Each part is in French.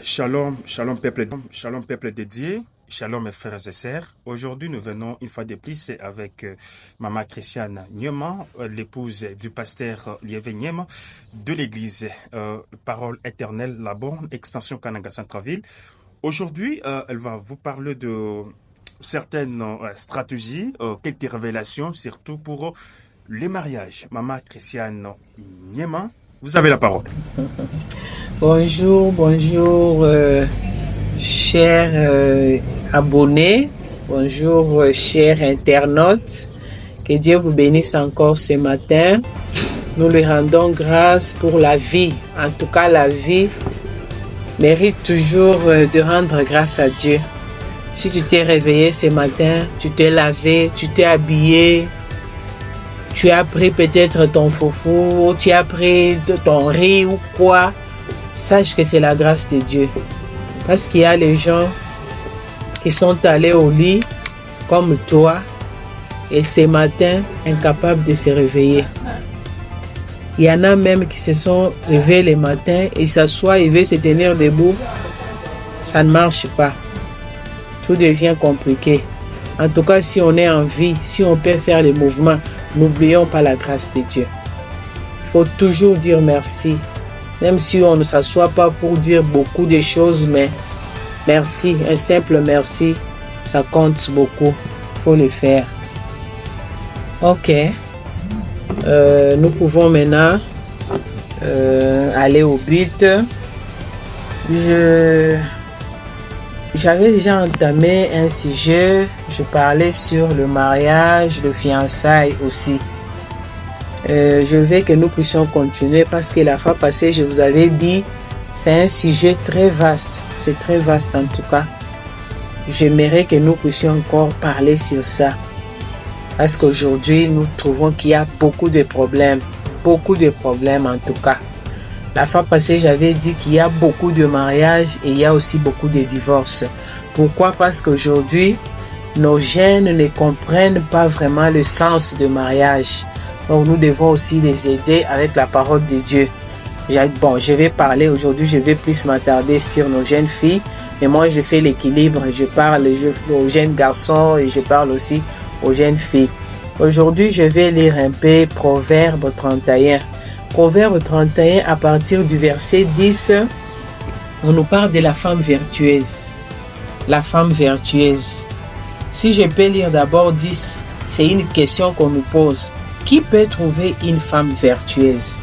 Shalom peuple dédié, shalom mes frères et sœurs. Aujourd'hui, nous venons une fois de plus avec Maman Christiane Nyema, l'épouse du pasteur Liévé Nyema de l'église Parole Éternelle, la borne, extension Kananga Centreville. Aujourd'hui, elle va vous parler de certaines stratégies, quelques révélations, surtout pour les mariages. Maman Christiane Nyema, vous avez la parole. Bonjour, chers abonnés, bonjour, chers internautes. Que Dieu vous bénisse encore ce matin. Nous lui rendons grâce pour la vie. En tout cas, la vie mérite toujours de rendre grâce à Dieu. Si tu t'es réveillé ce matin, tu t'es lavé, tu t'es habillé, tu as pris peut-être ton foufou, tu as pris ton riz ou quoi, sache que c'est la grâce de Dieu. Parce qu'il y a les gens qui sont allés au lit comme toi et ce matin incapables de se réveiller. Il y en a même qui se sont réveillés le matin et s'assoient et veulent se tenir debout. Ça ne marche pas. Tout devient compliqué. En tout cas, si on est en vie, si on peut faire les mouvements, n'oublions pas la grâce de Dieu. Il faut toujours dire merci. Même si on ne s'assoit pas pour dire beaucoup de choses, mais merci, un simple merci, ça compte beaucoup. Il faut le faire. Ok. Nous pouvons maintenant aller au but. J'avais déjà entamé un sujet, je parlais sur le mariage, le fiançailles aussi. Je veux que nous puissions continuer parce que la fois passée, je vous avais dit, c'est un sujet très vaste. C'est très vaste en tout cas. J'aimerais que nous puissions encore parler sur ça. Parce qu'aujourd'hui, nous trouvons qu'il y a beaucoup de problèmes en tout cas. La fois passée, j'avais dit qu'il y a beaucoup de mariages et il y a aussi beaucoup de divorces. Pourquoi? Parce qu'aujourd'hui, nos jeunes ne comprennent pas vraiment le sens du mariage. Donc, nous devons aussi les aider avec la parole de Dieu. Bon, je vais parler aujourd'hui, je vais plus m'attarder sur nos jeunes filles. Mais moi, je fais l'équilibre. Je parle aux jeunes garçons et je parle aussi aux jeunes filles. Aujourd'hui, je vais lire un peu Proverbe 31. Proverbe 31, à partir du verset 10, on nous parle de la femme vertueuse. La femme vertueuse. Si je peux lire d'abord 10, c'est une question qu'on nous pose. Qui peut trouver une femme vertueuse?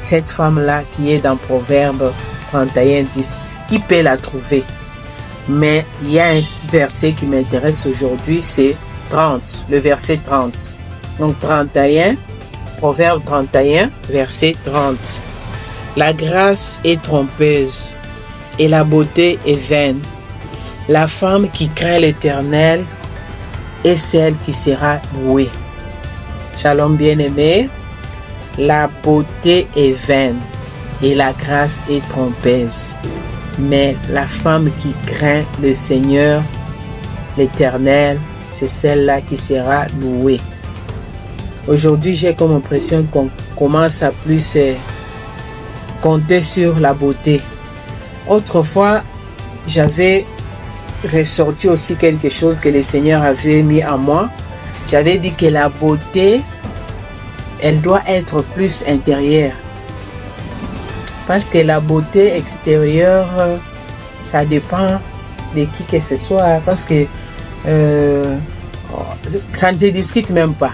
Cette femme-là qui est dans Proverbe 31, 10, qui peut la trouver? Mais il y a un verset qui m'intéresse aujourd'hui, c'est 30, le verset 30. Donc 31, Proverbe 31, verset 30. La grâce est trompeuse et la beauté est vaine. La femme qui craint l'Éternel est celle qui sera louée. Shalom bien-aimé. La beauté est vaine et la grâce est trompeuse. Mais la femme qui craint le Seigneur, l'Éternel, c'est celle-là qui sera louée. Aujourd'hui, j'ai comme impression qu'on commence à plus compter sur la beauté. Autrefois, j'avais ressorti aussi quelque chose que le Seigneur avait mis en moi. J'avais dit que la beauté, elle doit être plus intérieure. Parce que la beauté extérieure, ça dépend de qui que ce soit. Parce que ça ne se discute même pas.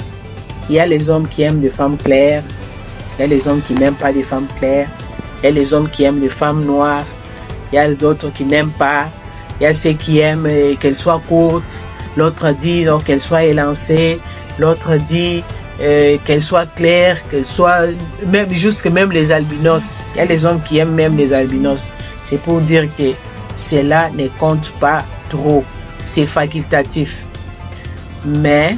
Il y a les hommes qui aiment des femmes claires. Il y a les hommes qui n'aiment pas des femmes claires. Il y a les hommes qui aiment des femmes noires. Il y a d'autres qui n'aiment pas. Il y a ceux qui aiment qu'elles soient courtes. L'autre dit qu'elles soient élancées. L'autre dit qu'elles soient claires, qu'elles soient même jusque même les albinos. Il y a les hommes qui aiment même les albinos. C'est pour dire que cela ne compte pas trop. C'est facultatif. Mais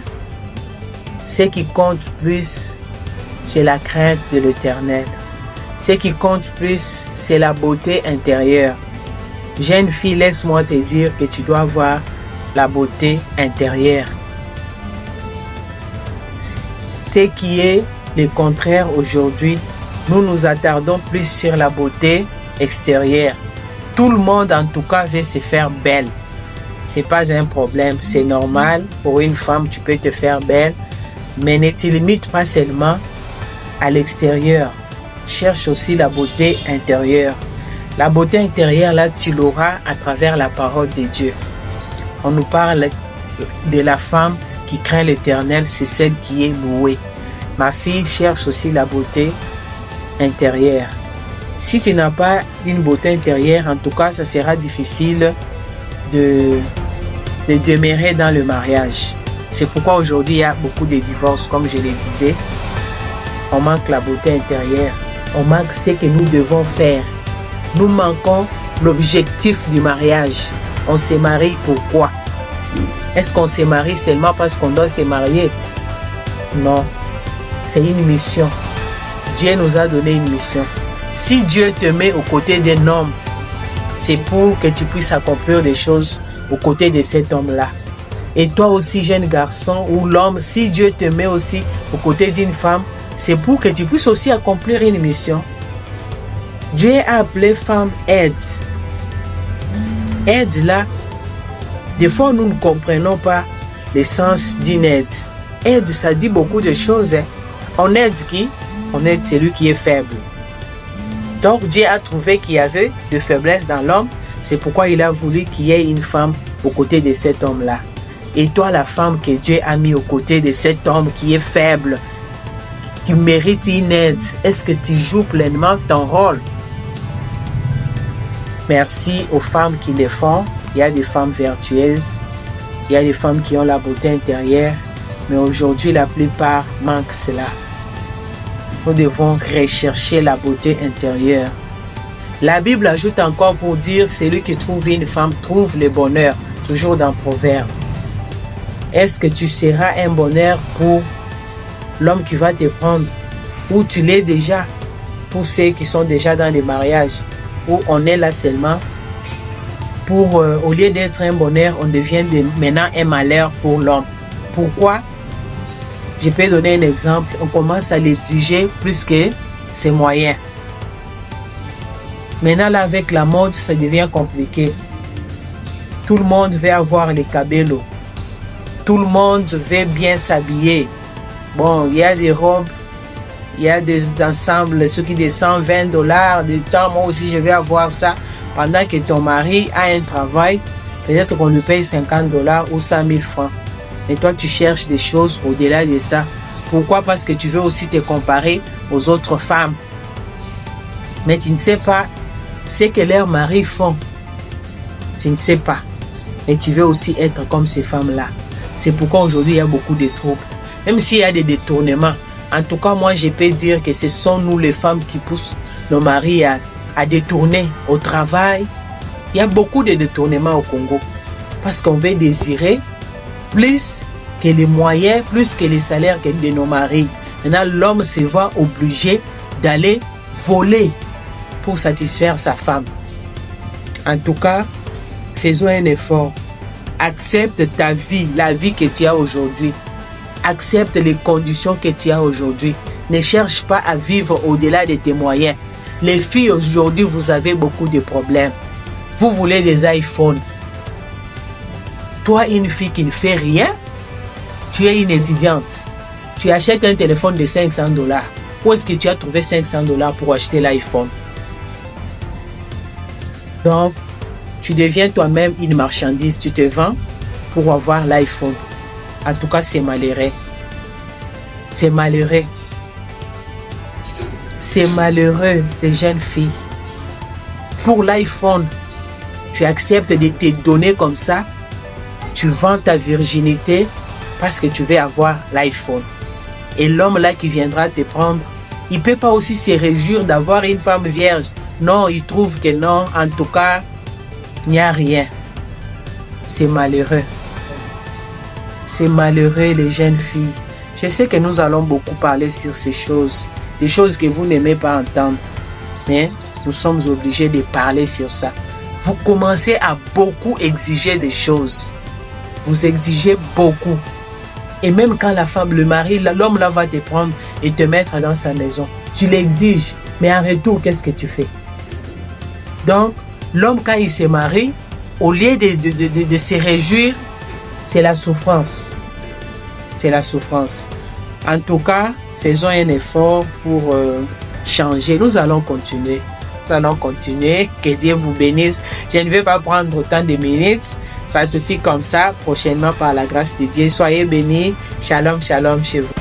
ce qui compte plus, c'est la crainte de l'Éternel. Ce qui compte plus, c'est la beauté intérieure. Jeune fille, laisse-moi te dire que tu dois avoir la beauté intérieure. Ce qui est le contraire aujourd'hui, nous nous attardons plus sur la beauté extérieure. Tout le monde, en tout cas, veut se faire belle. C'est pas un problème, c'est normal. Pour une femme, tu peux te faire belle, mais ne te limite pas seulement à l'extérieur. Cherche aussi la beauté intérieure. La beauté intérieure, là, tu l'auras à travers la parole de Dieu. On nous parle de la femme qui craint l'Éternel, c'est celle qui est louée. Ma fille cherche aussi la beauté intérieure. Si tu n'as pas une beauté intérieure, en tout cas, ça sera difficile de demeurer dans le mariage. C'est pourquoi aujourd'hui, il y a beaucoup de divorces, comme je le disais. On manque la beauté intérieure. On manque ce que nous devons faire. Nous manquons l'objectif du mariage. On se marie pourquoi? Est-ce qu'on se marie seulement parce qu'on doit se marier? Non. C'est une mission. Dieu nous a donné une mission. Si Dieu te met aux côtés d'un homme, c'est pour que tu puisses accomplir des choses aux côtés de cet homme-là. Et toi aussi, jeune garçon ou l'homme, si Dieu te met aussi aux côtés d'une femme, c'est pour que tu puisses aussi accomplir une mission. Dieu a appelé femme aide. Aide là, des fois nous ne comprenons pas le sens d'une aide. Aide, ça dit beaucoup de choses. On aide qui? On aide celui qui est faible. Donc Dieu a trouvé qu'il y avait de faiblesse dans l'homme. C'est pourquoi il a voulu qu'il y ait une femme aux côtés de cet homme-là. Et toi, la femme que Dieu a mis aux côtés de cet homme qui est faible, qui mérite une aide, est-ce que tu joues pleinement ton rôle? Merci aux femmes qui le font. Il y a des femmes vertueuses, il y a des femmes qui ont la beauté intérieure, mais aujourd'hui, la plupart manquent cela. Nous devons rechercher la beauté intérieure. La Bible ajoute encore pour dire, celui qui trouve une femme trouve le bonheur, toujours dans Proverbe. Est-ce que tu seras un bonheur pour l'homme qui va te prendre, ou tu l'es déjà pour ceux qui sont déjà dans les mariages, où on est là seulement pour, au lieu d'être un bonheur, on devient maintenant un malheur pour l'homme. Pourquoi? Je peux donner un exemple. On commence à l'exiger plus que ses moyens. Maintenant, là, avec la mode, ça devient compliqué. Tout le monde veut avoir les cabellos. Tout le monde veut bien s'habiller. Bon, il y a des robes, il y a des ensembles, ceux qui descendent $20. Du temps, moi aussi, je vais avoir ça. Pendant que ton mari a un travail, peut-être qu'on lui paye $50 ou 100 000 francs. Et toi, tu cherches des choses au-delà de ça. Pourquoi? Parce que tu veux aussi te comparer aux autres femmes. Mais tu ne sais pas ce que leurs maris font. Tu ne sais pas. Et tu veux aussi être comme ces femmes-là. C'est pourquoi aujourd'hui, il y a beaucoup de troubles. Même s'il y a des détournements. En tout cas, moi, je peux dire que ce sont nous, les femmes, qui poussent nos maris à détourner au travail. Il y a beaucoup de détournements au Congo. Parce qu'on veut désirer plus que les moyens, plus que les salaires que de nos maris. Maintenant, l'homme se voit obligé d'aller voler pour satisfaire sa femme. En tout cas, faisons un effort. Accepte ta vie, la vie que tu as aujourd'hui. Accepte les conditions que tu as aujourd'hui. Ne cherche pas à vivre au-delà de tes moyens. Les filles, aujourd'hui, vous avez beaucoup de problèmes. Vous voulez des iPhones. Toi, une fille qui ne fait rien, tu es une étudiante. Tu achètes un téléphone de $500. Où est-ce que tu as trouvé $500 pour acheter l'iPhone? Donc, tu deviens toi-même une marchandise. Tu te vends pour avoir l'iPhone. En tout cas, c'est malheureux. C'est malheureux. C'est malheureux, les jeunes filles. Pour l'iPhone, tu acceptes de te donner comme ça. Tu vends ta virginité parce que tu veux avoir l'iPhone. Et l'homme là qui viendra te prendre, il ne peut pas aussi se réjouir d'avoir une femme vierge. Non, il trouve que non. En tout cas, il n'y a rien. C'est malheureux. C'est malheureux, les jeunes filles. Je sais que nous allons beaucoup parler sur ces choses. Des choses que vous n'aimez pas entendre. Mais nous sommes obligés de parler sur ça. Vous commencez à beaucoup exiger des choses. Vous exigez beaucoup. Et même quand la femme, le mari, l'homme là va te prendre et te mettre dans sa maison, tu l'exiges. Mais en retour, qu'est-ce que tu fais? Donc, l'homme, quand il se marie, au lieu de se réjouir, c'est la souffrance. C'est la souffrance. En tout cas, faisons un effort pour changer. Nous allons continuer. Nous allons continuer. Que Dieu vous bénisse. Je ne vais pas prendre autant de minutes. Ça suffit comme ça. Prochainement, par la grâce de Dieu. Soyez bénis. Shalom, shalom chez vous.